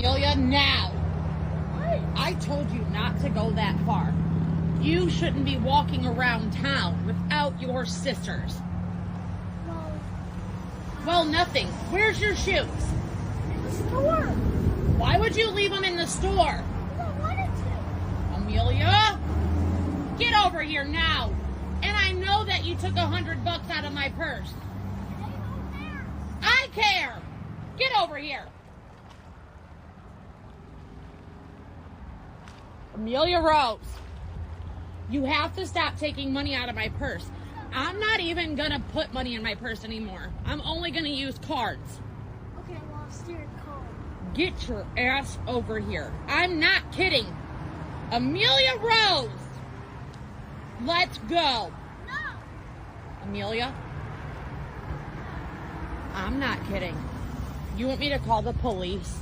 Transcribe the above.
Amelia, now. What? I told you not to go that far. You shouldn't be walking around town without your sisters. Well, nothing. Where's your shoes? In the store. Why would you leave them in the store? I wanted to. Amelia, get over here now. And I know that you took $100 out of my purse. They don't care. I care. Get over here. Amelia Rose, you have to stop taking money out of my purse. I'm not even gonna put money in my purse anymore. I'm only gonna use cards. Okay, well, I'll steer a car. Get your ass over here. I'm not kidding. Amelia Rose, let's go. No. Amelia, I'm not kidding. You want me to call the police?